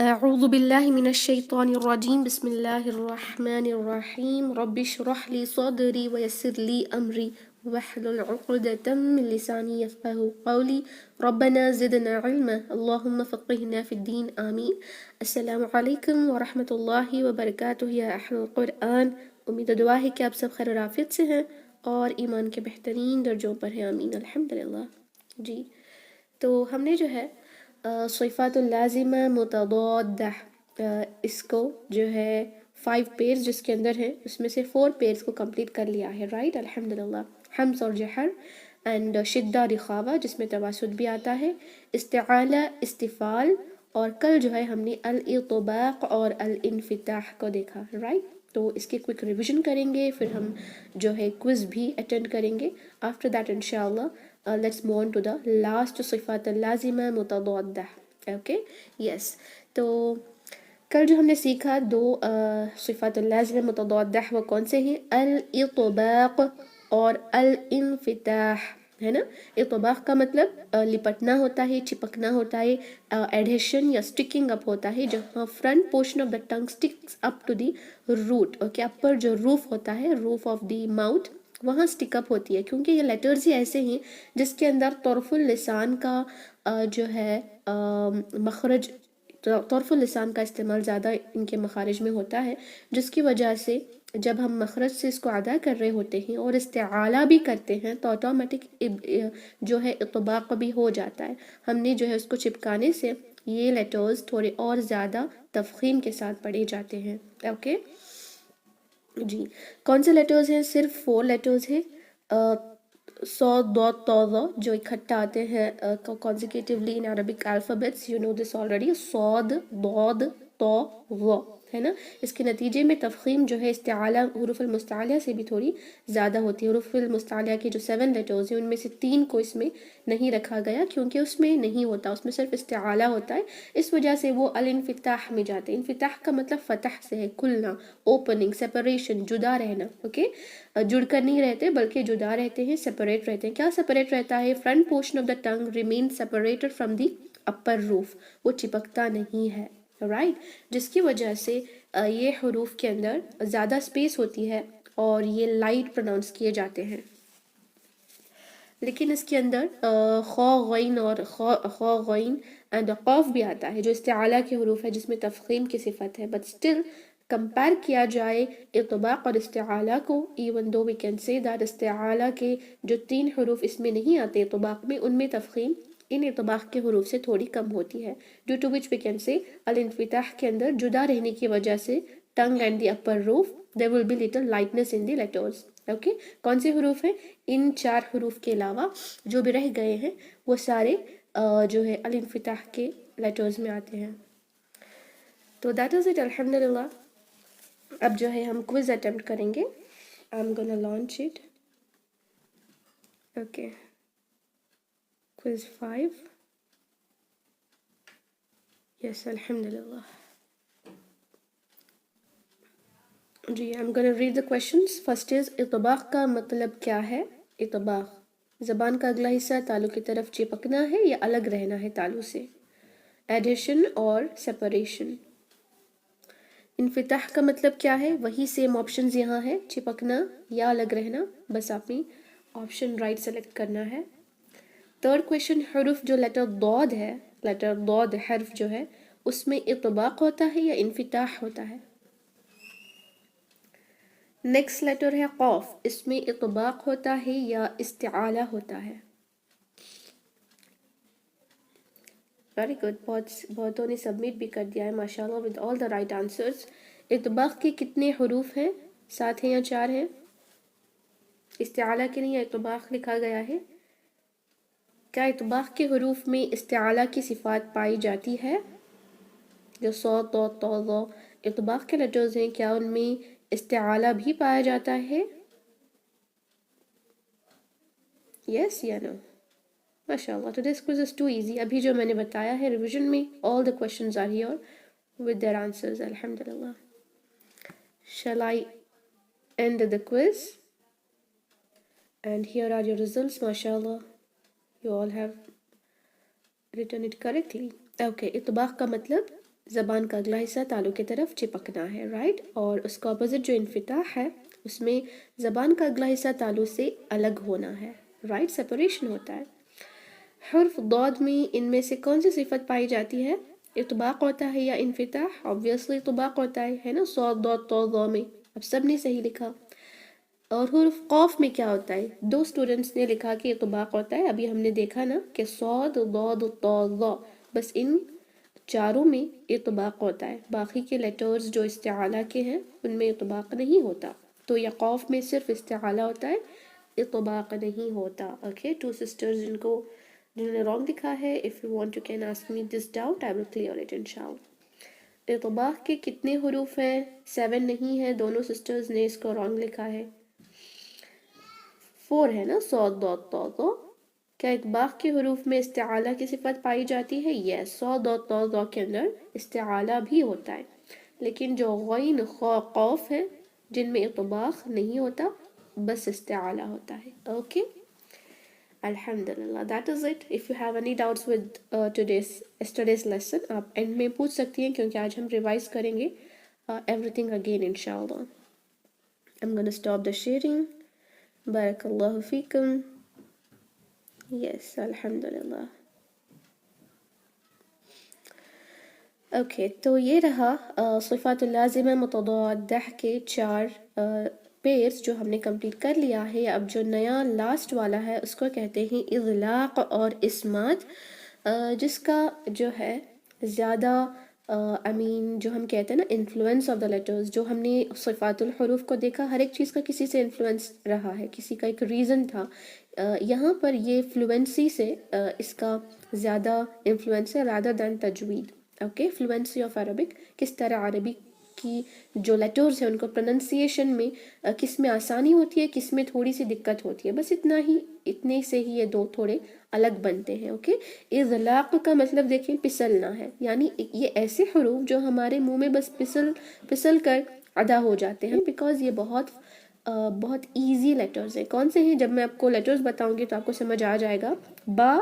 أعوذ بالله من الشيطان الرجيم بسم الله الرحمن الرحيم رب اشرح لي صدري ويسر لي أمري واحلل عقدة من لساني يفقهوا قولي ربنا زدنا علما اللهم فقهنا في الدين آمين. السلام علیکم ورحمۃ اللہ وبرکاتہ یا اہل القرآن. امید و دعا ہے کہ آپ سب خیر و عافیت سے ہیں اور ایمان کے بہترین درجوں پر ہیں. آمین الحمدللہ. جی تو ہم نے جو ہے صفات اللازمہ متضادہ اس کو جو ہے 5 پیئرز جس کے اندر ہیں اس میں سے 4 پیئرز کو کمپلیٹ کر لیا ہے. رائٹ الحمدللہ. حمز اور جہر اینڈ شدہ رخاوہ جس میں تواسط بھی آتا ہے، استعالہ استفال، اور کل جو ہے ہم نے الاطباق اور الانفتاح کو دیکھا. رائٹ تو اس کی کوئک ریویژن کریں گے، پھر ہم جو ہے کوئز بھی اٹینڈ کریں گے. آفٹر دیٹ انشاءاللہ let's move on to the last صفات اللازمہ متضادہ. Okay yes. تو کل جو ہم نے سیکھا 2 صفات اللازمہ متضادہ وہ کون سے ہیں؟ الاطباق اور الانفتاح ہے نا. اطباق کا مطلب لپٹنا ہوتا ہے، چپکنا ہوتا ہے، ایڈھیشن یا سٹکنگ اپ ہوتا ہے جہاں front portion of the tongue sticks up to the root. Okay upper جو روف ہوتا ہے، روف آف دی ماؤتھ، وہاں سٹک اپ ہوتی ہے کیونکہ یہ لیٹرز ہی ایسے ہیں جس کے اندر طرف اللسان کا جو ہے مخرج، طرف اللسان کا استعمال زیادہ ان کے مخارج میں ہوتا ہے، جس کی وجہ سے جب ہم مخرج سے اس کو ادا کر رہے ہوتے ہیں اور استعالہ بھی کرتے ہیں تو آٹومیٹک جو ہے اطباق بھی ہو جاتا ہے. ہم نے جو ہے اس کو چپکانے سے یہ لیٹرز تھوڑے اور زیادہ تفخیم کے ساتھ پڑھے جاتے ہیں. اوکے جی کون سے لیٹرز ہیں؟ صرف 4 لیٹرز ہیں، صاد ضاد طا ظا جو اکٹھا آتے ہیں consecutively in Arabic alphabets. you know this already. صاد ضاد طا ظا ہے نا. اس کے نتیجے میں تفخیم جو ہے استعالہ حروف المستعلیہ سے بھی تھوڑی زیادہ ہوتی ہے. حروف المستعلیہ کے جو 7 لیٹرز ہیں ان میں سے 3 کو اس میں نہیں رکھا گیا کیونکہ اس میں نہیں ہوتا، اس میں صرف استعالہ ہوتا ہے، اس وجہ سے وہ الانفتاح میں جاتے ہیں. انفتاح کا مطلب فتح سے ہے، کھلنا، اوپننگ، سیپریشن، جدا رہنا. اوکے جڑ کر نہیں رہتے بلکہ جدا رہتے ہیں، سیپریٹ رہتے ہیں. کیا سیپریٹ رہتا ہے؟ Front portion of the tongue remain separated from the upper roof, وہ چپکتا نہیں ہے. رائٹ جس کی وجہ سے یہ حروف کے اندر زیادہ سپیس ہوتی ہے اور یہ لائٹ پروناؤنس کیے جاتے ہیں. لیکن اس کے اندر خا غین اور خا غین اینڈ قاف بھی آتا ہے جو استعالہ کے حروف ہے جس میں تفخیم کی صفت ہے. بٹ اسٹل کمپیئر کیا جائے اطباق اور استعالہ کو، even though we can say that استعالہ کے جو 3 حروف اس میں نہیں آتے اطباق میں، ان میں تفخیم ان اطباق کے حروف سے تھوڑی کم ہوتی ہے. Due to which we can say الانفتاح کے اندر جدا رہنے کی وجہ سے tongue and the upper roof there will be little lightness in the letters. Okay کون سے حروف ہیں؟ ان 4 حروف کے علاوہ جو بھی رہ گئے ہیں وہ سارے جو ہے الانفتاح کے لیٹرز میں آتے ہیں. تو دیٹ از اٹ الحمدللہ. اب جو ہے ہم کوئز اٹیمپٹ کریں گے. I'm gonna launch it. Okay quiz 5. یس الحمدللہ. جی I'm gonna read the questions. First is اطباق کا مطلب کیا ہے؟ اطباق زبان کا اگلا حصہ تالو کی طرف چپکنا ہے یا الگ رہنا ہے تالو سے؟ ایڈیشن اور سیپریشن. انفتاح کا مطلب کیا ہے؟ وہی سیم آپشنز یہاں ہے، چپکنا یا الگ رہنا، بس اپنی آپشن رائٹ سلیکٹ کرنا ہے. تھرڈ کویشچن حرف جو لیٹر ضاد ہے، لیٹر ضاد حرف جو ہے اس میں اطباق ہوتا ہے یا انفتاح ہوتا ہے؟ نیکسٹ لیٹر ہے قاف، اس میں اطباق ہوتا ہے یا استعالہ ہوتا ہے؟ ویری گڈ، بہتوں نے سبمٹ بھی کر دیا ہے ماشاءاللہ with all the right answers. اطباق کے کتنے حروف ہیں؟ 7 ہیں یا 4 ہیں؟ استعالہ کے نہیں اطباق لکھا گیا ہے. کیا اطباق کے حروف میں استعالہ کی صفات پائی جاتی ہے؟ جو صاد ضاد طا ظا اطباق کے لیٹرز ہیں، کیا ان میں استعالہ بھی پایا جاتا ہے؟ یس یا نو؟ ماشاءاللہ. today's quiz is too easy. ابھی جو میں نے بتایا ہے ریویژن میں all the questions are here with their answers. الحمدللہ. Shall I end the quiz? And here are your results. MashaAllah, you all have written it correctly. Okay, اطباق کا مطلب زبان کا اگلا حصہ تالو کی طرف چپکنا ہے، رائٹ، اور اس کا اپوزٹ جو انفتاح ہے اس میں زبان کا اگلا حصہ تالو سے الگ ہونا ہے، رائٹ، سپریشن ہوتا ہے۔ حرف ضاد میں ان میں سے کون سی صفت پائی جاتی ہے؟ اطباق ہوتا ہے یا انفتاح؟ obviously اطباق ہوتا ہے نا، صاد ضاد طا ظا میں، اب سب نے صحیح لکھا۔ اور حرف قاف میں کیا ہوتا ہے؟ دو سٹوڈنٹس نے لکھا کہ اطباق ہوتا ہے، ابھی ہم نے دیکھا نا کہ صاد ضاد طا ظا، بس ان چاروں میں اطباق ہوتا ہے، باقی کے لیٹرز جو استعالہ کے ہیں ان میں اطباق نہیں ہوتا، تو یا قاف میں صرف استعالہ ہوتا ہے، اطباق نہیں ہوتا۔ اوکے، ٹو سسٹرز جنہوں نے رانگ لکھا ہے، if you want you can ask me this doubt I will clear it inshallah۔ اطباق کے کتنے حروف ہیں؟ 7 نہیں ہے، دونوں سسٹرز نے اس کو رانگ لکھا ہے، 4 ہے نا، صاد ضاد طا ظا۔ کیا اطباق کے حروف میں استعالہ کی صفت پائی جاتی ہے؟ یس، صاد ضاد طا ظا کے اندر استعالہ بھی ہوتا ہے، لیکن جو غین خا قاف ہے جن میں اطباق نہیں ہوتا، بس استعالہ ہوتا ہے۔ اوکے، الحمدللہ، that is it۔ if you have any doubts with yesterday's lesson آپ اینڈ میں پوچھ سکتی ہیں، کیونکہ آج ہم ریوائز کریں گے everything again inshallah۔ I'm gonna stop the sharing۔ بارک اللہ فیکم۔ یس، الحمدللہ۔ اوکے، تو یہ رہا صفات اللازمہ متضادہ کے 4 پیئرز جو ہم نے کمپلیٹ کر لیا ہے۔ اب جو نیا لاسٹ والا ہے اس کو کہتے ہیں اغلاق اور اسمات، جس کا جو ہے زیادہ جو ہم کہتے ہیں نا انفلوئنس آف دا لیٹرز، جو ہم نے صفات الحروف کو دیکھا، ہر ایک چیز کا کسی سے انفلوئنس رہا ہے، کسی کا ایک ریزن تھا، یہاں پر یہ فلوئنسی سے اس کا زیادہ انفلوئنس ہے رادر دین تجوید۔ اوکے، فلوئنسی آف عربک، کس طرح عربی کی جو لیٹرز ہیں ان کو پروننسیشن میں کس میں آسانی ہوتی ہے، کس میں تھوڑی سی دقت ہوتی ہے، بس اتنے سے ہی یہ دو تھوڑے الگ بنتے ہیں۔ اوکے، اغلاق کا مطلب دیکھیں پسلنا ہے، یعنی یہ ایسے حروف جو ہمارے منہ میں بس پسل کر ادا ہو جاتے ہیں، بیکاز یہ بہت ایزی لیٹرز ہیں۔ کون سے ہیں؟ جب میں آپ کو لیٹرز بتاؤں گی تو آپ کو سمجھ آ جائے گا۔ با،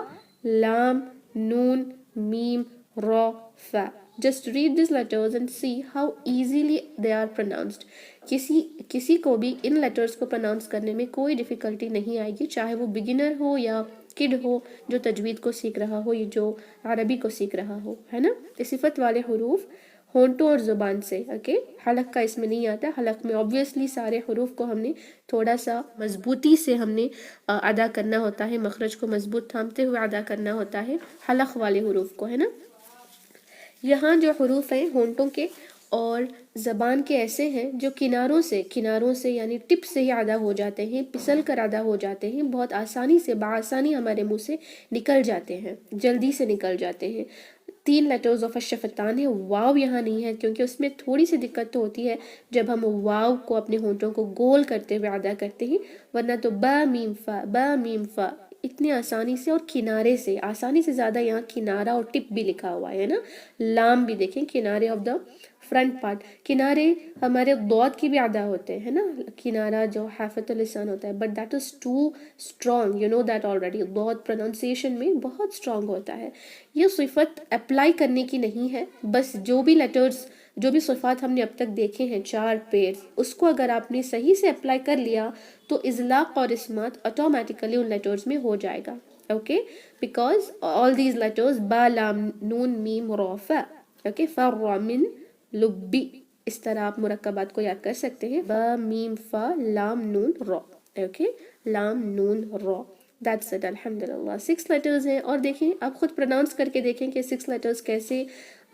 لام، نون، میم، را، فا۔ Just read these letters and see how easily they are pronounced۔ کسی کو بھی ان لیٹرز کو پروناؤنس کرنے میں کوئی ڈیفیکلٹی نہیں آئے گی، چاہے وہ بگنر ہو یا کڈ ہو جو تجوید کو سیکھ رہا ہو یا جو عربی کو سیکھ رہا ہو، ہے نا۔ صفت والے حروف ہونٹوں اور زبان سے، اوکے، حلق کا اس میں نہیں آتا۔ حلق میں obviously سارے حروف کو ہم نے تھوڑا سا مضبوطی سے ہم نے ادا کرنا ہوتا ہے، مخرج کو مضبوط تھامتے ہوئے ادا کرنا ہوتا ہے حلق والے حروف کو، ہے نا۔ یہاں جو حروف ہیں ہونٹوں کے اور زبان کے ایسے ہیں جو کناروں سے یعنی ٹپ سے ہی ادا ہو جاتے ہیں، پسل کر ادا ہو جاتے ہیں، بہت آسانی سے بآسانی ہمارے منہ سے نکل جاتے ہیں، جلدی سے نکل جاتے ہیں۔ 3 لیٹرز آف الشفتان ہے، واو یہاں نہیں ہے کیونکہ اس میں تھوڑی سی دقت تو ہوتی ہے جب ہم واو کو اپنے ہونٹوں کو گول کرتے ہوئے ادا کرتے ہیں، ورنہ تو با میم فا اتنے آسانی سے اور کنارے سے، آسانی سے زیادہ یہاں کنارہ اور ٹپ بھی لکھا ہوا ہے نا۔ لام بھی دیکھیں، کنارے آف دا فرنٹ پارٹ، کنارے ہمارے ضاد کی بھی ادا ہوتے ہیں نا، کنارہ جو حافۃ اللسان ہوتا ہے، but that is too strong, you know that already. ضاد پروننسیشن میں بہت اسٹرانگ ہوتا ہے۔ یہ صفت اپلائی کرنے کی نہیں ہے، بس جو بھی صفات ہم نے اب تک دیکھے ہیں 4 پیر، اس کو اگر آپ نے صحیح سے اپلائی کر لیا تو اطلاق اور اسمات آٹومیٹیکلی ان لیٹرز میں ہو جائے گا۔ Okay, because all these letters با، لام، نون، میم، را، فا، اوکے، فر من لبی، اس طرح آپ مرکبات کو یاد کر سکتے ہیں، با، میم، فا، لام، نون، را، اوکے، لام، نون، را، that's it، الحمدللہ۔ 6 لیٹرز ہیں، اور دیکھیں آپ خود پروناؤنس کر کے دیکھیں کہ 6 لیٹرز کیسے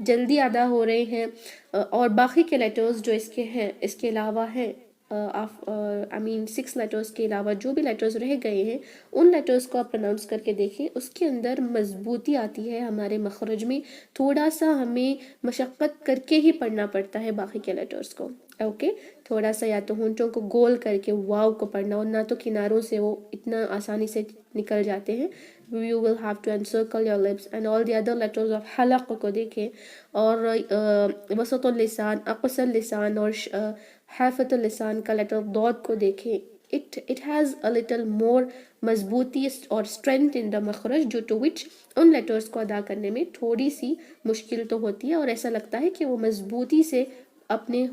جلدی ادا ہو رہے ہیں، اور باقی کے لیٹرز جو اس کے ہیں، اس کے علاوہ ہیں 6 لیٹرز کے علاوہ جو بھی لیٹرز رہ گئے ہیں ان لیٹرز کو آپ پروناؤنس کر کے دیکھیں، اس کے اندر مضبوطی آتی ہے ہمارے مخرج میں، تھوڑا سا ہمیں مشقت کر کے ہی پڑھنا پڑتا ہے باقی کے لیٹرز کو۔ اوکے، تھوڑا سا یا تو ہونٹوں کو گول کر کے واو کو پڑھنا، اور نہ تو کناروں سے وہ اتنا آسانی سے نکل جاتے ہیں۔ You will have to encircle your lips and all the other letters of حلق کو دیکھیں، اور وسط اللسان، اقصى اللسان اور حافۃ اللسان کا لیٹر ضاد کو دیکھیں، it has a little more مضبوطی اور strength in the مخرج due to which in letters کو ادا کرنے میں تھوڑی سی مشکل تو ہوتی ہے اور ایسا لگتا ہے کہ وہ مضبوطی سے اپنے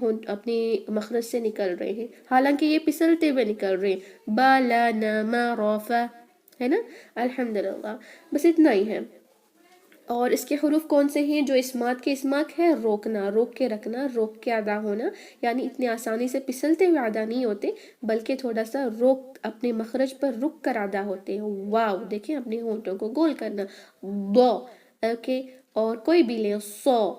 مخرج سے نکل رہے ہیں، حالانکہ یہ پسلتے ہوئے نکل رہے ہیں، با لا نا ما را فا، ہے نا. الحمدللہ، بس اتنا ہی ہے. اور اس کے حروف کون سے ہیں جو اسمات کے اسمات ہے؟ روکنا، روک کے رکھنا، روک کے ادا ہونا، یعنی اتنی آسانی سے پسلتے ہوئے ادا نہیں ہوتے بلکہ تھوڑا سا روک اپنے مخرج پر رک کر ادا ہوتے ہیں. واو، دیکھیں اپنے ہونٹوں کو گول کرنا، دو، اوکے. اور کوئی بھی لیں، سو،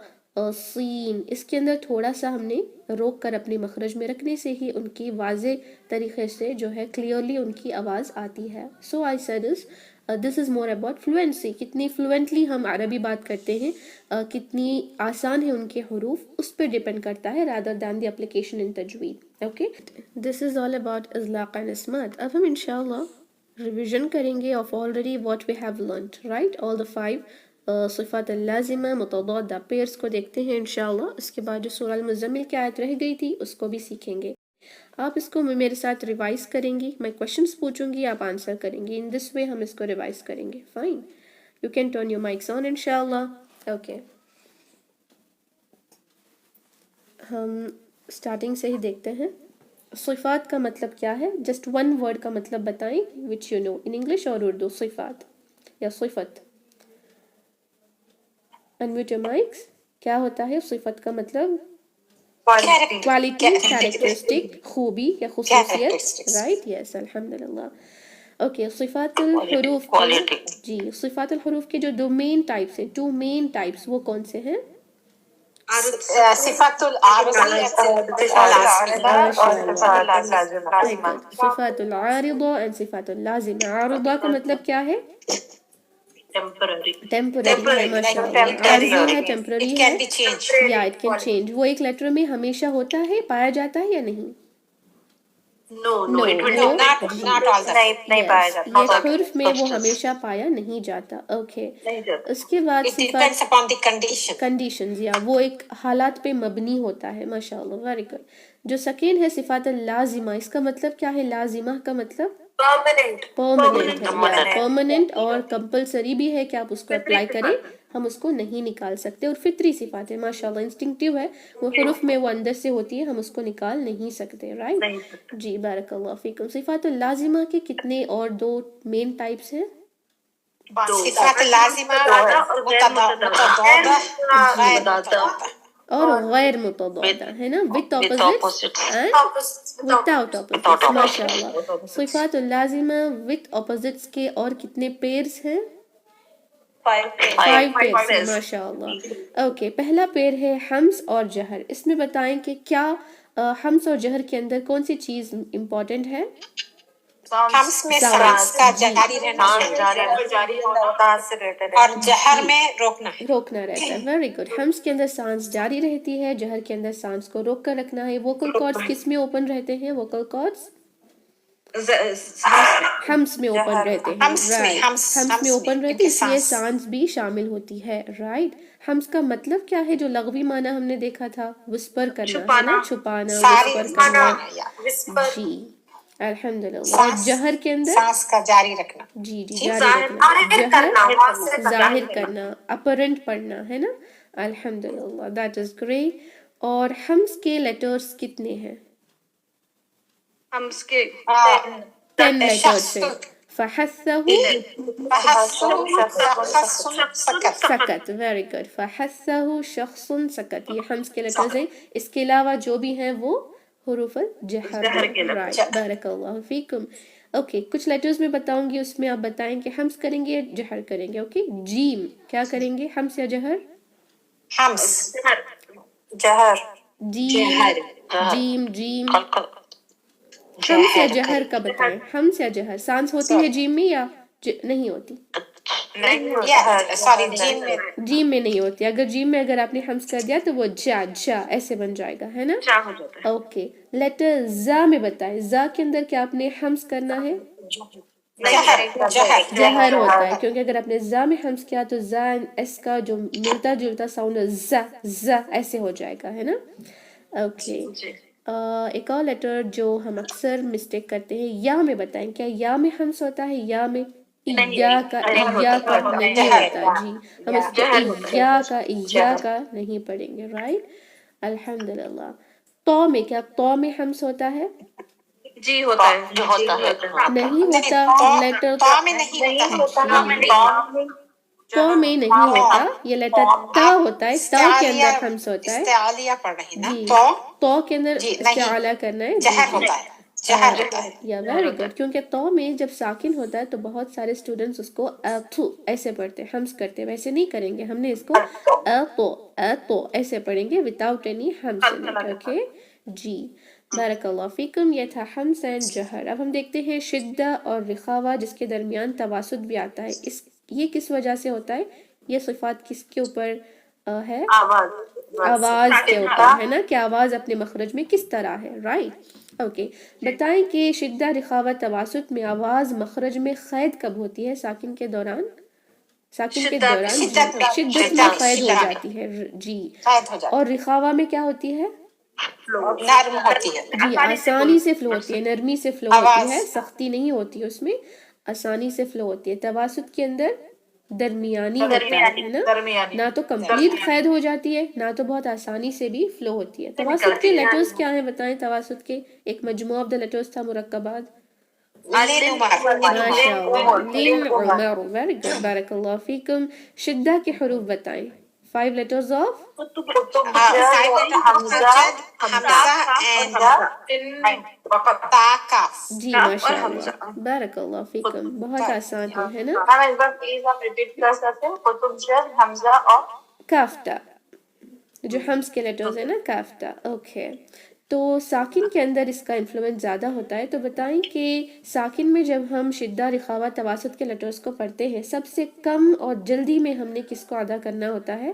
سین، اس کے اندر تھوڑا سا ہم نے روک کر اپنے مخرج میں رکھنے سے ہی ان کی واضح طریقے سے جو ہے کلیئرلی ان کی آواز آتی ہے. So I said this is more about fluency, کتنی فلوئنٹلی ہم عربی بات کرتے ہیں، کتنی آسان ہے ان کے حروف، اس پہ ڈپینڈ کرتا ہے rather than the application in تجوید. Okay, this is all about اطلاق اسمات. اب ہم انشاءاللہ ریویژن کریں گے of already what we have learned, right, all the 5 صفات اللازمہ متضادہ پیئرس کو دیکھتے ہیں انشاءاللہ. اس کے بعد جو سورہ المزمل کی آیت رہ گئی تھی اس کو بھی سیکھیں گے. آپ اس کو میرے ساتھ ریوائز کریں گی، میں کوشچنس پوچھوں گی، آپ آنسر کریں گی. ان دس وے ہم اس کو ریوائز کریں گے. Fine, you can turn your mics on انشاءاللہ. اوکے، ہم اسٹارٹنگ سے ہی دیکھتے ہیں. صفات کا مطلب کیا ہے؟ جسٹ ون ورڈ کا مطلب بتائیں which you know in English اور اردو. صفات یا صفت. Unmute your mics. کیا ہوتا ہے صفت کا مطلب؟ کوالٹی، کیریکٹرسٹک، خوبی یا خصوصیت، رائٹ، یس، الحمدللہ. اوکے، صفات الحروف کے، جی، صفات الحروف کے جو دو مین ٹائپس ہیں، ٹو مین ٹائپس، وہ کون سے ہیں؟ صفات العارضی صفات العارضہ اینڈ صفات اللازمہ. عارضہ کا مطلب کیا ہے؟ ٹیمپرری ہے، ماشاء اللہ. عارضی ہے، ٹیمپرری ہے، یا اٹ کین چینج. وہ ایک لیٹر میں ہمیشہ ہوتا ہے، پایا جاتا ہے یا نہیں؟ یہ حرف میں وہ ہمیشہ پایا نہیں جاتا. اوکے، اس کے بعد صفات کنڈیشنز، یا وہ ایک حالات پہ مبنی ہوتا ہے. ماشاء اللہ، ویری گڈ. جو سیکنڈ ہے صفات اللازمہ، اس کا مطلب کیا ہے؟ لازمہ کا مطلب پرماننٹ ہے، پرماننٹ اور کمپلسری بھی ہے کہ آپ اس کو اپلائی کریں، ہم اس کو نہیں نکال سکتے. اور فطری صفات ہے، ماشاء اللہ، انسٹنکٹیو ہے، وہ حروف میں وہ اندر سے ہوتی ہے، ہم اس کو نکال نہیں سکتے. رائٹ، جی، بارک اللہ فیکم. صفات اللازمہ کے کتنے اور دو مین ٹائپس ہیں؟ صفات لازمہ متضادہ غیر متضادہ اور غیر متضادہ، ہے نا، with opposites and without opposites. ماشاء اللہ. صفات اللازمہ with opposites کے اور کتنے پیئرز ہیں؟ 5 پیئرز ہیں، ماشاء اللہ. اوکے، پہلا پیر ہے حمز اور جہر. اس میں بتائیں کہ کیا حمز اور جہر کے اندر کون سی چیز امپورٹنٹ ہے؟ حمز میں سانس کا جاری رہنا اور جہر میں روکنا رہتا ہے. Very good. حمز کے اندر سانس جاری رہتی ہے، جہر کے اندر سانس کو روک کر رکھنا ہے. ووکل کارڈز کس میں اوپن رہتے ہیں؟ ووکل کارڈز حمز میں اوپن رہتے ہیں. رائٹ، حمز میں اوپن رہتے، اس لیے سانس بھی شامل ہوتی ہے. رائٹ. حمز کا مطلب کیا ہے جو لغوی معنی ہم نے دیکھا تھا؟ وسپر کرنا، ہے نا، چھپانا، وسپر کرنا. جی، الحمدللہ. اور جہر کے اندر سانس کا جاری رکھنا، جی جاری رکھنا، جہر ظاہر کرنا، اپرنٹ پڑھنا، ہے نا. الحمدللہ، دیٹ از گریٹ. اور حمز کے لیٹرز کتنے ہیں؟ حمز کے 10 لیٹرز ہیں. فحثہ سکت. Very good. فحثہ شخص سکت، یہ حمز کے لیٹرز ہیں. اس کے علاوہ جو بھی ہیں وہ حروف الجہر. رائٹ، بارک اللہ فیکم. اوکے، کچھ لیٹرز میں بتاؤں گی، اس میں آپ بتائیں کہ حمز کریں گے یا جہر کریں گے. اوکے، جیم کیا کریں گے، حمز یا جہر؟ حمز، جہر، جیم جیم حمز یا جہر کا بتائیں. حمز یا جہر. سانس ہوتی ہے جیم میں یا نہیں ہوتی؟ سوری، جیم میں نہیں ہوتی. اگر جیم میں اگر آپ نے حمز کر دیا تو وہ جا جا ایسے بن جائے گا، ہے نا. اوکے، لیٹر زا میں بتائیں. زا کے اندر کیا آپ نے حمز کرنا ہے؟ جہر ہوتا ہے، کیونکہ اگر آپ نے زا میں حمز کیا تو زا ایس کا جو ملتا جلتا ساؤنڈ زا زا ایسے ہو جائے گا، ہے نا. اوکے، ایک اور لیٹر جو ہم اکثر مسٹیک کرتے ہیں، یا میں بتائیں کیا یا میں ہمس ہوتا ہے؟ یا میں یا کا نہیں ہوتا جی، ہم اس کو یا کا نہیں پڑھیں گے، رائٹ؟ الحمدللہ. تو میں کیا تو میں ہمس ہوتا ہے؟ جی ہوتا ہے. جو ہوتا ہے نہیں ہوتا لیٹر تو میں نہیں ہوتا ہے. تو میں نہیں ہوتا، یہ لیٹر تا ہوتا ہے، تا کے اندر ہمس ہوتا ہے استعالیہ پڑھ رہی نا جی، تو تو کے اندر جی استعالیہ کرنا ہے جی جہر جی. ہوتا ہے، جہر ہوتا ہے. یا ویری گڈ، کیونکہ تو میں جب ساکن ہوتا ہے تو بہت سارے اسٹوڈنٹس اس کو تو ایسے پڑھتے ہیں، ہمس کرتے ہیں، ویسے نہیں کریں گے، ہم نے اس کو تو ایسے پڑھیں گے without any hums in it. Okay جی، بارک اللہ فیکم. یہ تھا ہمس اینڈ جہر. اب ہم دیکھتے ہیں شدہ اور رخاوہ جس کے درمیان تواسط بھی آتا ہے، یہ کس وجہ سے ہوتا ہے؟ یہ صفات کس کے اوپر ہے؟ آواز کے اوپر ہے نا، کہ آواز اپنے مخرج میں کس طرح ہے، رائٹ؟ اوکے، بتائیں کہ شدہ رخاوہ تواسط میں آواز مخرج میں قید کب ہوتی ہے؟ ساکن کے دوران جی، شدت میں قید ہو جاتی ہے جی. اور رخاوہ میں کیا ہوتی ہے؟ نرم ہوتی ہے جی، آسانی سے فلو ہوتی ہے، نرمی سے فلو ہوتی ہے، سختی نہیں ہوتی ہے اس میں، آسانی سے فلو ہوتی ہے. تواسط کے اندر درمیانی ہوتا ہے نا، نہ تو کمپلیٹ قید ہو جاتی ہے، نہ تو بہت آسانی سے بھی فلو ہوتی ہے. تواسط کے لیٹرز کیا ہیں بتائیں؟ تواسط کے ایک مجموعہ آف دا لیٹرز تھا مرکبات. ماشاء اللہ، لن عمر، ویری گڈ، بارک اللہ فیکم. شدہ کے حروف بتائیں، 5 لیٹرز آف جی. ماشاء اللہ، بارک اللہ فیکم، بہت آسان ہے نا. کافتہ، جو ہمس کے لیٹرز ہیں نا، کافتہ. اوکے، تو ساکن کے اندر اس کا انفلوئنس زیادہ ہوتا ہے. تو بتائیں کہ ساکن میں جب ہم شدہ رخاوہ تواسط کے لیٹرز کو پڑھتے ہیں، سب سے کم اور جلدی میں ہم نے کس کو ادا کرنا ہوتا ہے؟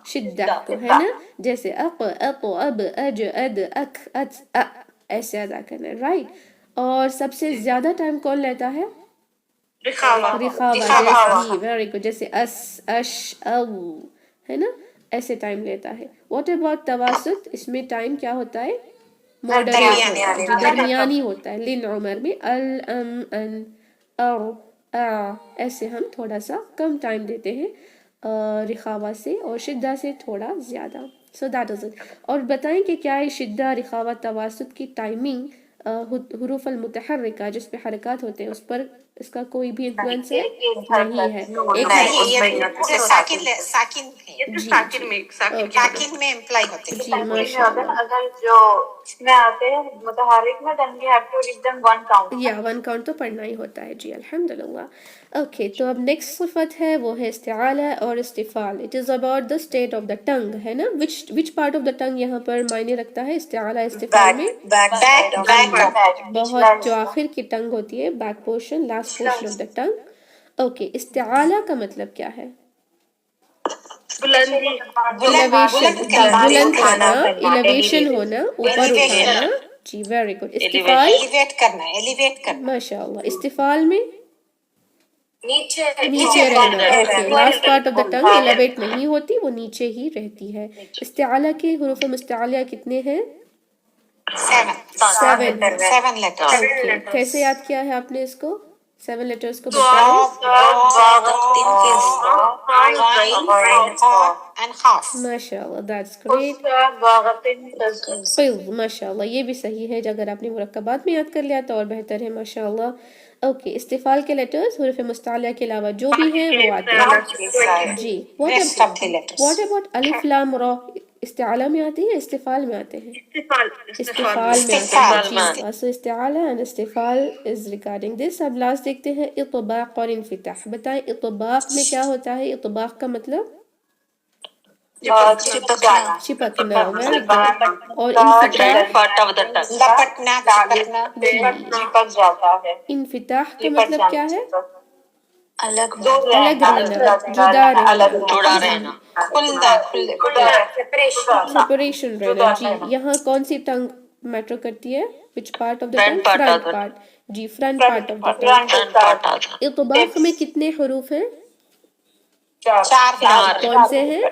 شدہ کو، ہے نا. جیسے اق، اب، اج، اد، اک، ات، ایسے ادا کرنا ہے، رائٹ؟ اور سب سے زیادہ ٹائم کون لیتا ہے؟ رخاوہ. جیسے ویری گڈ، جیسے اس، اش، او، ہے نا، ایسے ٹائم لیتا ہے. What about تواسط؟ اس میں ٹائم کیا ہوتا ہے؟ ماڈریٹ ہوتا ہے جی، درمیانی ہوتا ہے. لن عمر میں ال، ام، ان، او، ا، ایسے ہم تھوڑا سا کم ٹائم دیتے ہیں رخاوہ سے، اور شدہ سے تھوڑا زیادہ. So that is it. اور بتائیں کہ کیا ہے شدہ رخاوہ تواسط کی ٹائمنگ حروف المتحرکہ جس پہ حرکات ہوتے ہیں اس پر اس کا کوئی بھی انفلوئنس ہے؟ نہیں ہے. ایک ساکن میں امپلائی ہوتے ہیں. جی ماشاء اللہ. اگر جو اس میں آتے ہیں متحرک میں then we have to read them one count. یا 1 کاؤنٹ تو پڑھنا ہی ہوتا ہے جی. الحمدللہ. اوکے، تو اب نیکسٹ صفت ہے وہ ہے استعالہ اور استفال. It is about the state of the tongue, ہے نا. وچ پارٹ آف دا ٹنگ یہاں پر معنی رکھتا ہے استعالہ استفال میں؟ بہت جو آخر کی ٹنگ ہوتی ہے، back portion, last portion of the tongue. Okay, استعالہ کا مطلب کیا ہے؟ ایلیویشن، بلند کرنا، ایلیویشن ہونا، اوپر اٹھانا جی. Very good. استفال، ایلیویٹ کرنا. ماشاء اللہ. استفال میں نیچے نیچے رہنا. Okay, last part of the tongue elevate نہیں ہوتی، وہ نیچے ہی رہتی ہے. استعالہ کے حروف مستعلیہ کتنے ہیں؟ 7 لیٹرز. اوکے، کیسے یاد کیا ہے آپ نے اس کو؟ 7 لیٹرز کو بتائیں. ماشاء اللہ، دیٹس گریٹ. ماشاء اللہ، یہ بھی صحیح ہے. اگر آپ نے مرکبات میں یاد کر لیا تو اور بہتر ہے، ماشاء اللہ. اوکے، استفال کے لیٹرز حروف مستعلیہ کے علاوہ جو بھی ہیں وہ آتے ہیں جی. واٹ اباؤٹ الف لام را؟ استعالہ میں آتے ہیں یا استفال میں آتے ہیں؟ استفال میں آتے ہیں جی. سو استعالہ اینڈ استفال از ریگارڈنگ دس. اب لاسٹ دیکھتے ہیں اطباق اور انفتاح. بتائیں اطباق میں کیا ہوتا ہے؟ اطباق کا مطلب چپکنا. Very good. اور انفتاح کا مطلب کیا ہے؟ الگ رہنا، جدا رہنا، سپریشن رہنا جی. یہاں کون سی ٹنگ میٹر کرتی ہے؟ Which part of the tongue? Front part جی، front part of the tongue. اطباق میں کتنے حروف ہیں؟ چار کون سے ہیں؟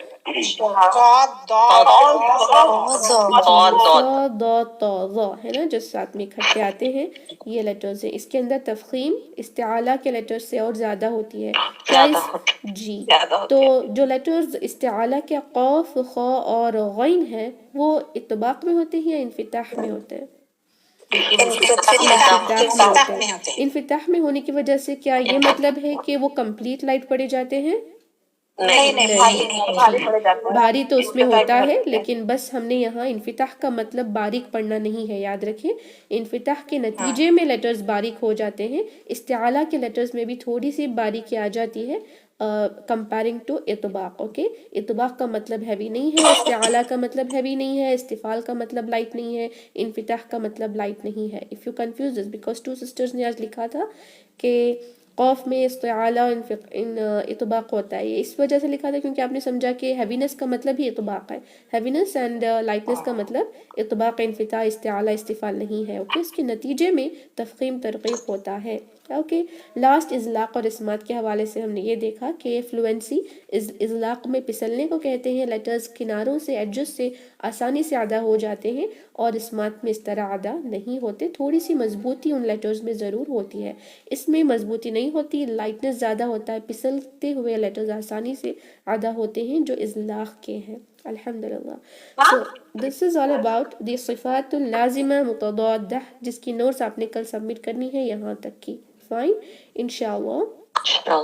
ہے نا، جو ساتھ میں اکٹھے آتے ہیں یہ لیٹرز ہیں. اس کے اندر تفخیم استعالیٰ کے لیٹر سے اور زیادہ ہوتی ہے. کیا اس جی تو جو لیٹرز استعالیٰ کے قاف، خا اور غین ہیں وہ اطباق میں ہوتے ہیں یا انفتاح میں ہوتے ہیں؟ انفتاح میں ہوتے ہیں. انفتاح میں ہونے کی وجہ سے کیا یہ مطلب ہے کہ وہ کمپلیٹ لائٹ پڑے جاتے ہیں؟ بھاری تو اس میں ہوتا ہے، لیکن بس ہم نے یہاں انفتاح کا مطلب باریک پڑھنا نہیں ہے، یاد رکھیں. انفتاح کے نتیجے میں لیٹرز باریک ہو جاتے ہیں. استعالیٰ کے لیٹرز میں بھی تھوڑی سی باریکی آ جاتی ہے کمپیرنگ ٹو اطباق. اوکے، اطباق کا مطلب ہیوی نہیں ہے، استعالیٰ کا مطلب ہیوی نہیں ہے، استفال کا مطلب لائٹ نہیں ہے، انفتاح کا مطلب لائٹ نہیں ہے. If you confuse this because two sisters نے آج لکھا تھا کہ قوف میں استعالیٰ اطباق ہوتا ہے، یہ اس وجہ سے لکھا تھا کیونکہ آپ نے سمجھا کہ ہیوینس کا مطلب ہی اطباق ہے. ہیوینس اینڈ لائٹنس کا مطلب اطباق، انفتاح، استعالیٰ، استفال نہیں ہے. اوکے، اس کے نتیجے میں تفخیم ترقیق ہوتا ہے. اوکے، لاسٹ اضلاق اور اسمات کے حوالے سے ہم نے یہ دیکھا کہ فلوئنسی اضلاق میں پسلنے کو کہتے ہیں. لیٹرز کناروں سے، ایڈجز سے آسانی سے ادا ہو جاتے ہیں، اور اسمات میں اس طرح ادا نہیں ہوتے. تھوڑی سی مضبوطی ان لیٹرز میں ضرور ہوتی ہے، اس میں مضبوطی نہیں ہوتی، لائٹنس زیادہ ہوتا ہے. پسلتے ہوئے لیٹرز آسانی سے ادا ہوتے ہیں جو اضلاق کے ہیں. الحمدللہ. So this is all about the صفات اللازمہ متضادہ، جس کی نوٹس آپ نے کل سبمٹ کرنی ہے یہاں تک کی. فائن انشاءاللہ.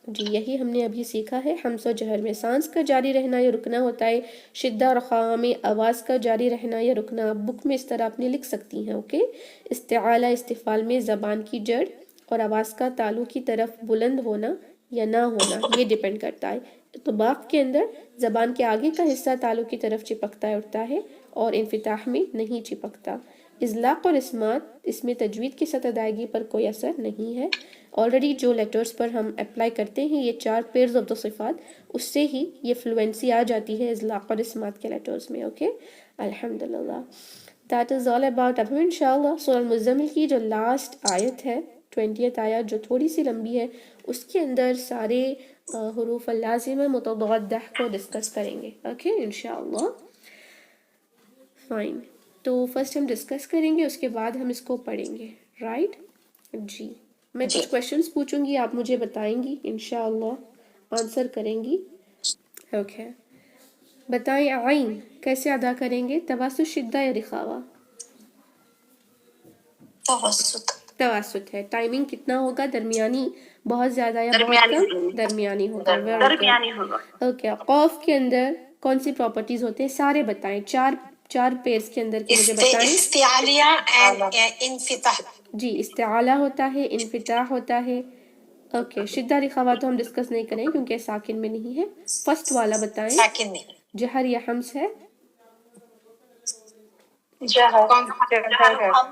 جی یہی ہم نے ابھی سیکھا ہے. حمز و جہر میں سانس کا جاری رہنا یا رکنا ہوتا ہے. شدہ اور خفا میں آواز کا جاری رہنا یا رکنا. بک میں اس طرح آپ نے لکھ سکتی ہیں. اوکے، استعالیٰ استفال میں زبان کی جڑ اور آواز کا تالو کی طرف بلند ہونا یا نہ ہونا یہ ڈیپینڈ کرتا ہے. اطباق کے اندر زبان کے آگے کا حصہ تالو کی طرف چپکتا اٹھتا ہے اور انفتاح میں نہیں چپکتا. اضلاق اور اسمات، اس میں تجوید کی سطح ادائیگی پر کوئی اثر نہیں ہے. آلریڈی جو لیٹرز پر ہم اپلائی کرتے ہیں یہ 4 پیئرز آف دا صفات، اس سے ہی یہ فلوئنسی آ جاتی ہے اضلاق اور اسمات کے لیٹرز میں. اوکے، الحمدللہ. That is all about. اب ہم انشاءاللہ سورہ المزمل کی جو لاسٹ آیت ہے 20th آیت جو تھوڑی سی لمبی ہے، اس کے اندر سارے حروف اللازمہ متضادہ کو ڈسکس کریں گے. اوکے انشاءاللہ. فائن، تو فرسٹ ہم ڈسکس کریں گے، اس کے بعد ہم اس کو پڑھیں گے. رائٹ جی، میں کچھ کویشچنس پوچھوں گی، آپ مجھے بتائیں گی، انشاءاللہ آنسر کریں گی. اوکے، بتائیں عین کیسے ادا کریں گے؟ توسط، شدہ یا رخاوہ؟ توسط ہے. ٹائمنگ کتنا ہوگا؟ درمیانی، بہت زیادہ یا بہت کم؟ درمیانی ہوگا. درمیانی ہوگا. اوکے، قوف کے اندر کون سی پراپرٹیز ہوتے ہیں؟ سارے بتائیں، چار پیئرس کے اندر کے مجھے بتائیں. استعالیہ انفتاح. جی، استعالیٰ ہوتا ہے، انفتاح ہوتا ہے. اوکے، شدہ رخاوہ تو ہم ڈسکس نہیں کریں کیونکہ ساکن میں نہیں ہے. فرسٹ والا بتائیں. ساکن نہیں. جہر یا حمز ہے؟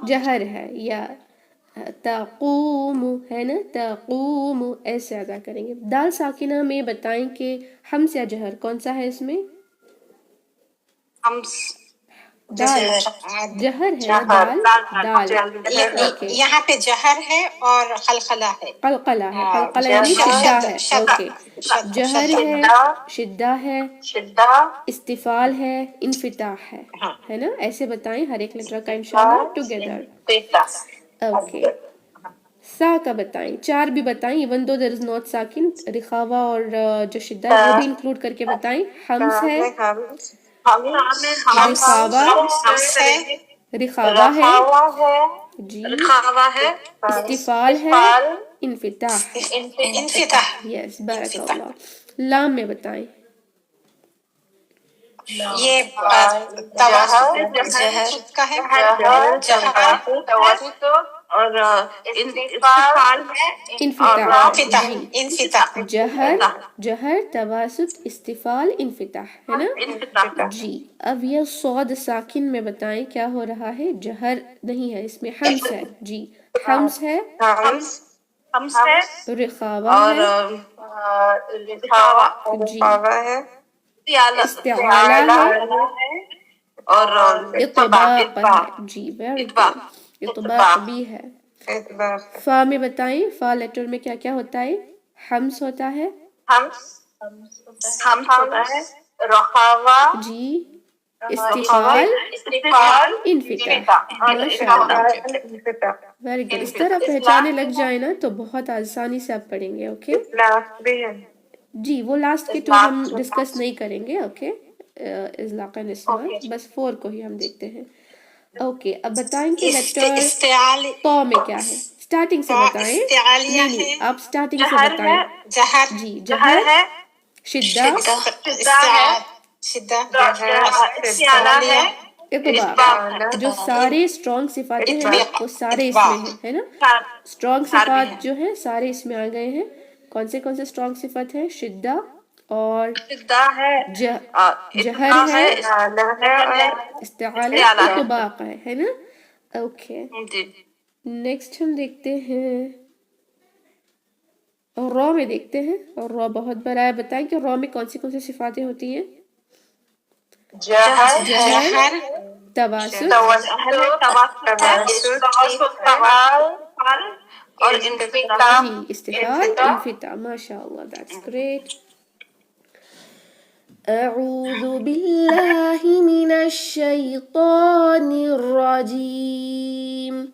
جہر ہے. یا تقوم ہے نا، تقوم ایسے ادا کریں گے. دال ساکنہ میں بتائیں کہ حمز یا جہر کون سا ہے اس میں؟ دال. جہر ہے نا، دال. یہاں پہ جہر ہے اور خلخلہ ہے. قلقلہ ہے. قلقلہ یعنی شدہ ہے. اوکے، جہر ہے، شدہ ہے، استفال ہے، انفتاح ہے نا. ایسے بتائیں ہر ایک لیٹر کا انشاءاللہ ٹوگیدر. اوکے، سا کا بتائیں. 4 بھی بتائیں، even though there is not ساکن. رخاوہ اور جو شدہ ہے وہ بھی انکلوڈ کر کے بتائیں. حمز ہے، رخاوہ ہے، جی، استفال ہے، انفتاح. یس، بارک اللہ. لام میں بتائیں. یہ توسط کا ہے، اور استفال ہے، انفتاح. جہر، تواسط، استفال، انفتاح ہے نا. جی، اب یہ صاد ساکن میں بتائیں کیا ہو رہا ہے؟ جہر نہیں ہے اس میں، حمز ہے. جی، حمز ہے، رخاوہ ہے، جی، استعالیٰ ہے اور اطباق ہے. جی ویری گڈ، اطباق بھی ہے. فا میں بتائیں. فا لیٹر میں کیا کیا ہوتا ہے؟ حمز ہوتا ہے، حمد ہوتا ہے رخاوا جی استفال استفال انفتاح ماشاء اللہ ویری گڈ اس طرح پہچانے لگ جائے نا تو بہت آسانی سے آپ پڑھیں گے اوکے جی وہ لاسٹ کے 2 ہم ڈسکس نہیں کریں گے اوکے اطلاقاً اسمال بس 4 کو ہی ہم دیکھتے ہیں اوکے اب بتائیں کہ لیٹر تو میں کیا ہے اسٹارٹنگ سے بتائیں نہیں آپ اسٹارٹنگ سے بتائیں جی جہر شدہ اطباق جو سارے اسٹرانگ صفاتیں ہیں وہ سارے اس میں ہیں ہے نا اسٹرانگ صفات جو ہیں سارے اس میں آ گئے ہیں کون سے اسٹرانگ صفت ہیں شدہ اور جہر ہے استعالہ اطباق ہے نا اوکے نیکسٹ ہم دیکھتے ہیں را میں دیکھتے ہیں اور را بہت بڑا ہے بتائیں کہ را میں کون سی صفاتیں ہوتی ہیں جہر تواسط اور انفتاح جی استفال انفتاح ماشاء اللہ that's great اعوذ باللہ من الشیطان الرجیم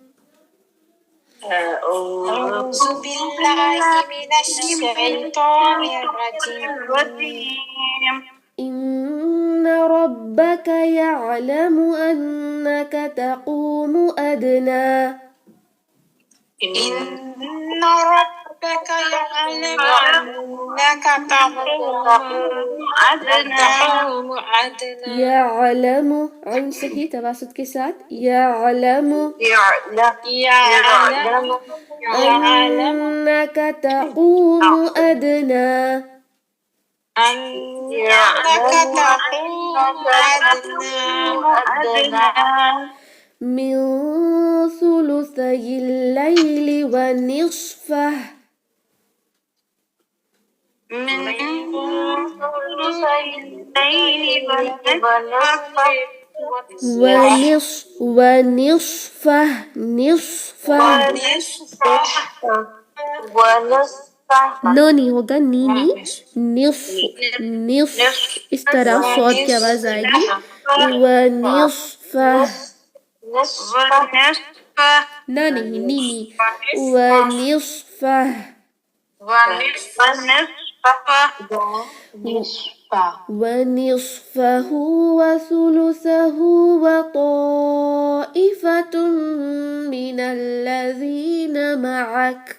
أعوذ بالله من الشيطان الرجيم إن ربك يعلم أنك تقوم أدنى إن ربك يعلم أنك تقوم أدنى يعلم عين صحيح تواسط کے ساتھ يعلم أنك تقوم أدنى أنك تقوم أدنى من ثلثي الليل ونصفه من ثلثي الليل ونصفه نو نہیں ہوگا نینی نصف اس طرح صوت کی آواز آئے گی ونصفه نہ نہیں نینی ونصفه ونصفه وثلثه وطائفة من الذين معك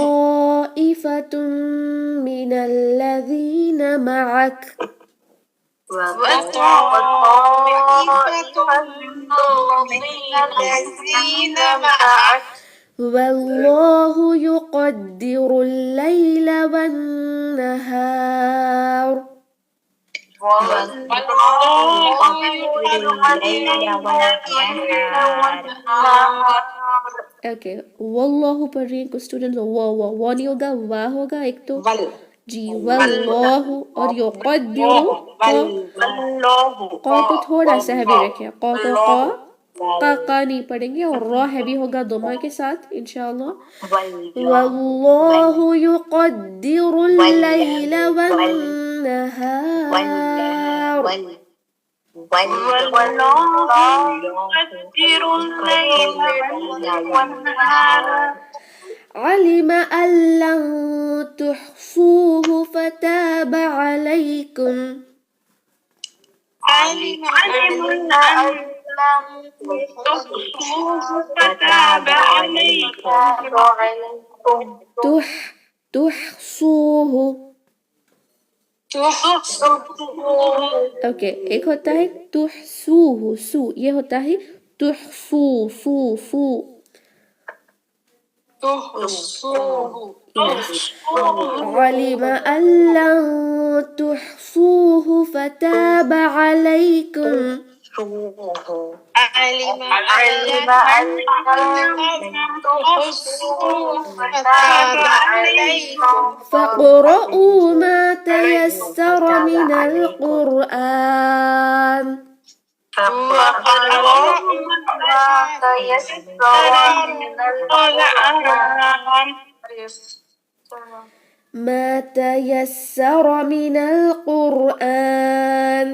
وطائفة من الذين معك والله يقدر الليل والنهار اوکے واللہ پڑھ رہی ہیں کچھ اسٹوڈنٹ وہ نہیں ہوگا واہ ہوگا ایک تو جی واللہ اور یقدر قا کو تھوڑا سا ہیوی رکھیں قا کو قا نہیں پڑھیں گے اور را ہیوی ہوگا ضمہ کے ساتھ انشاءاللہ واللہ یقدر اللیل والنہار علم أن لن تحصوه فتاب عليكم تحصوه اوکے ایک ہوتا ہے تحصوه سو یہ ہوتا ہے تحصو سو سو علم أن لن تحصوه فتاب عليكم علم علم أن أن تحصوا فتاب عليكم فاقرؤوا ما تيسر من القرآن. فقرأوا ما تيسر من القرآن. ما تيسر من القرآن.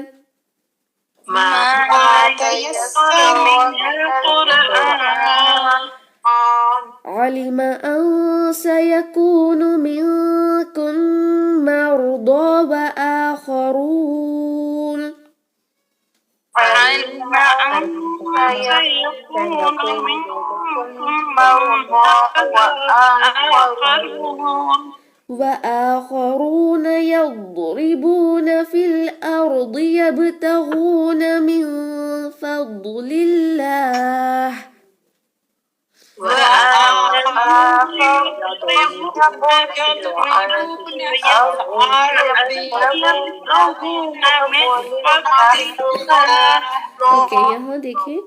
ما تيسر من القرآن. علم أن سيكون منكم مرضى وآخرون علم أن سيكون منكم مرضى وآخرون يضربون في الأرض يبتغون من فضل الله اوکے یہاں دیکھیں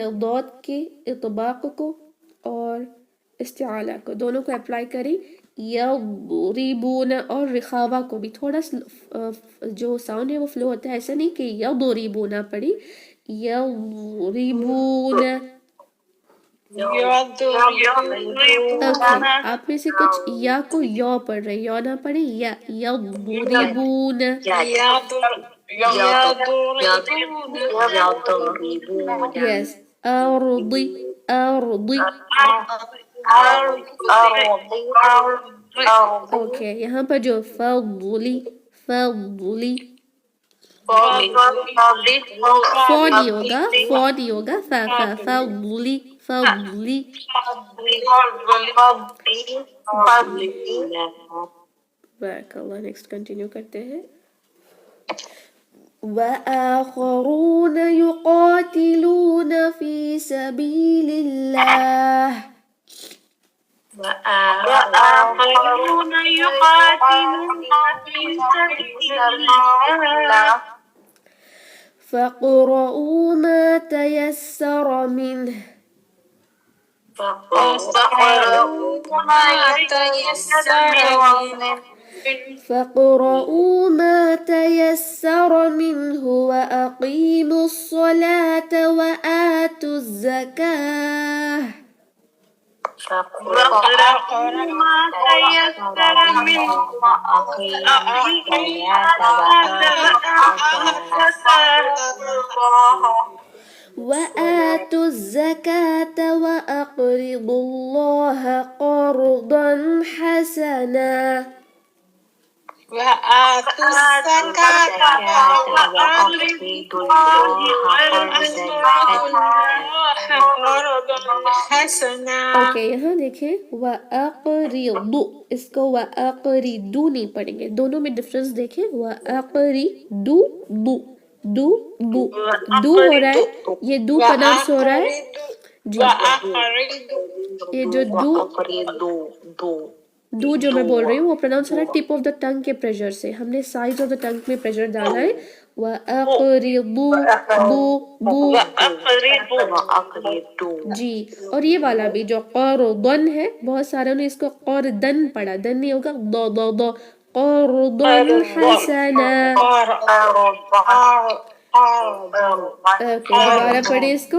اعداد کے اطباق کو اور استعالہ کو دونوں کو اپلائی کریں. یضربون اور رخاوہ کو بھی تھوڑا جو ساؤنڈ ہے وہ فلو ہوتا ہے, ایسا نہیں کہ یضربون پڑھی, یضربون. آپ میں سے کچھ یا کو یو پڑھ رہے, یو نہ پڑھیں, یا یضربون. یس ارضی ارضی. اوکے یہاں پر جو فضلی فضلی فو نہیں ہوگا, فو نہیں ہوگا, فضلی فضلی. بارک اللہ. نیکسٹ کنٹینیو کرتے ہیں. وآخرون يقاتلون في سبيل الله وآخرون يقاتلون في سبيل الله فاقرؤوا ما تيسر منه فاقرؤوا ما تيسر منه وأقيموا الصلاة وآتوا الزكاة. فاقرؤوا ما تيسر منه وآتوا الزكاة وأقرضوا الله قرضا حسنا. وآتوا الزكاة وأقرضوا الله قرضا حسنا. اوکے یہاں دیکھیں وَأَقْرِضُ, اس کو وَأَقْرِدُ نہیں پڑھیں گے, دونوں میں ڈفرنس دیکھیں. وَأَقْرِدُ دو دو دو دو ہو رہا ہے, یہ دو پرناؤنس ہو رہا ہے جی. یہ جو دو جو میں بول رہی ہوں وہ پرناؤنس ہو رہا ہے ٹپ آف دا ٹنگ کے پریشر سے. ہم نے سائز آف دا ٹنگ میں پریشر ڈالا ہے. وَأَقْرِضُ دو جی. اور یہ والا بھی جو قرضن ہے, بہت سارے نے اس کو قرضن پڑھا, دن نہیں ہوگا, دو دو دو. قرضن حسنا. دوبارہ پڑھیں اس کو.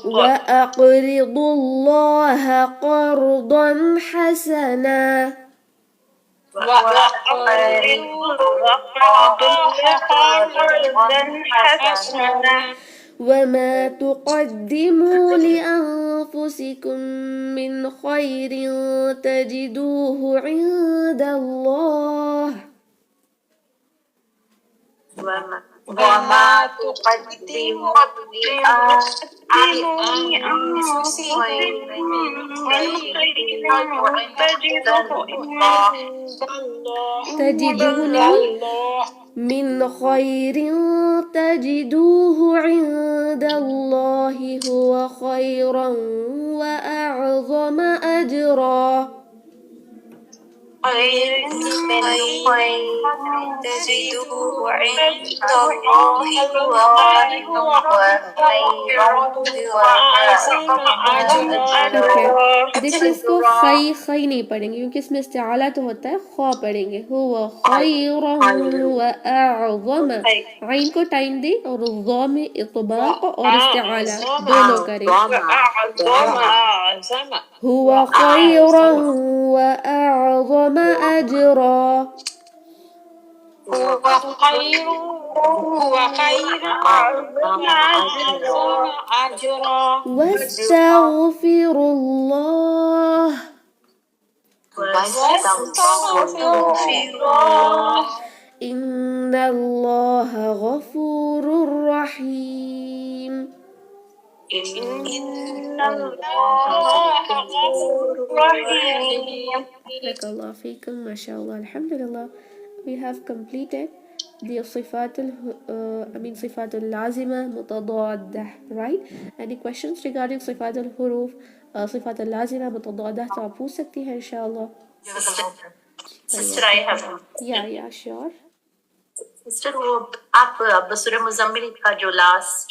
وَأَقْرِضُوا اللَّهَ قَرْضًا حَسَنًا. وَمَا تُقَدِّمُوا لِأَنفُسِكُم مِّنْ خَيْرٍ تَجِدُوهُ عِندَ اللَّهِ. وما تقدموا لأنفسكم من خير تجدونه من خير تجدوه عند الله هو خيرا وأعظم أجرا. خير من خير تجده عند الله هو خيرا وأعظم أجرا. دیکھیے اس کو خی خی نہیں پڑھیں گے کیونکہ اس میں استعالہ تو ہوتا ہے، خوا پڑھیں گے، ہوا خیرا واعظم، عین کو ٹائم دیں اور ضا میں اطباق اور استعالہ دونوں کریں، ہوا خیرا واعظم اجرا. واستغفر الله إن الله غفور رحيم. بارك الله فيكم ما شاء الله. الحمد لله we have completed the صفات صفات اللازمة متضادة, right? Any questions regarding صفات الحروف صفات اللازمة متضادة تو آپ پوچھ سکتی ہیں انشاءاللہ. Sister, I have one. Yeah, sure. Sister وہ آپ سورہ مزمل کا جو لاسٹ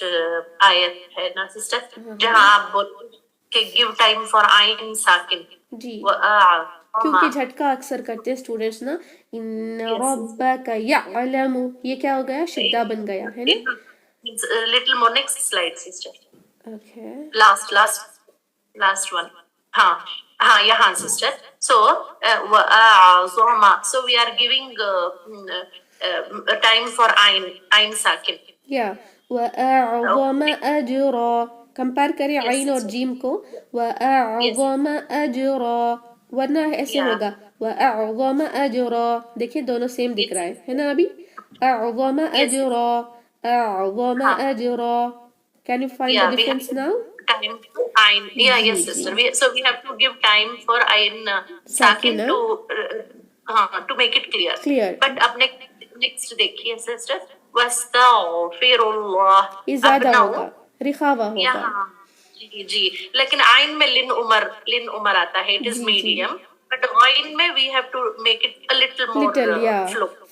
آیت ہے نا سسٹر جہاں آپ بولتے کہ گیو ٹائم فار عین ساکن جی کیونکہ جھٹکا اکثر کرتے ہیں اسٹوڈینٹس نا. ان ربک یعلم یہ کیا ہو گیا شدہ بن گیا ہے نا. Little more next slide sister. Okay last one. ہاں یہاں sister. So we are giving time for عین ساکن. یا وَأَعْظَمَ أَجْرًا کمپیئر کریں عین اور جیم کو. وَأَعْظَمَ أَجْرًا ورنہ ایسے ہوگا وَأَعْظَمَ أَجْرًا. دیکھیں دونوں سیم دکھ رہا ہے نا ابھی. أَعْظَمَ أَجْرًا أَعْظَمَ أَجْرًا. Can you find the difference now? Time for ayn. Yes, sister. So we have to give time for ayn sakin to make it clear. But اب next دیکھیے sister. واستغفر اللہ یہ زیادہ ہوگا رخاوہ ہوگا. جی لیکن عین میں لن عمر آتا ہے. It is medium. But عین میں we have to make it a little more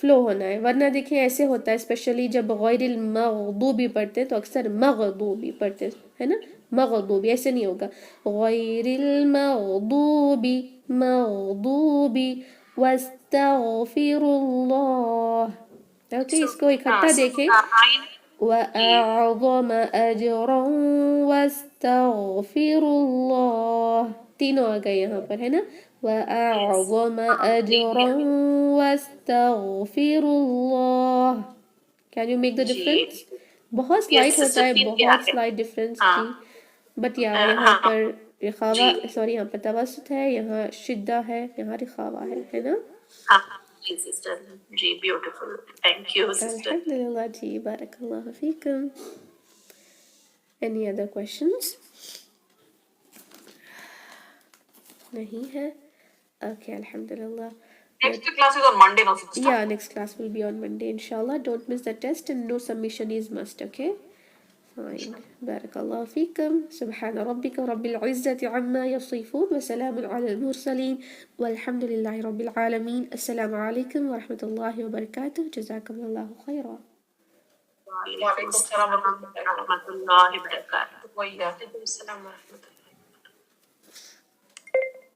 flow ہونا ہے. ورنہ دیکھیں ایسے ہوتا ہے اسپیشلی جب غیر المغضوبی پڑھتے تو اکثر مغضوبی پڑھتے ہے نا. مغضوبی ایسے نہیں ہوگا. غیر المغضوبی واستغفر اللہ. اوکے اس کو اکٹھا دیکھیں. وَأَعْظَمَ أَجْرًا وَاسْتَغْفِرُ اللَّهِ تینوں آ گئے یہاں پر ہے نا. وَأَعْظَمَ أَجْرًا وَاسْتَغْفِرُ اللَّهِ. Can you make the difference? بہت سلائٹ ہوتا ہے بہت سلائٹ ڈفرینس جی. بٹ یہاں پر رخاوہ سوری یہاں پر توسط ہے یہاں شدہ ہے یہاں رخاوہ ہے نا. جی بیوٹیفل. Thank you sister. الحمدللہ جی بارک اللہ فیکم. Any other questions? نہیں ہے. Okay, alhamdulillah. Next class is on Monday, no sister? Yeah, next class will be on Monday inshallah. Don't miss the test and no submission is must, okay? Fine. بارك الله فيكم. سبحان ربك رب العزة عما يصفون وسلام على المرسلين والحمد لله رب العالمين. السلام عليكم ورحمة الله وبركاته. جزاكم الله خيرا. وعليكم السلام ورحمة الله وبركاته.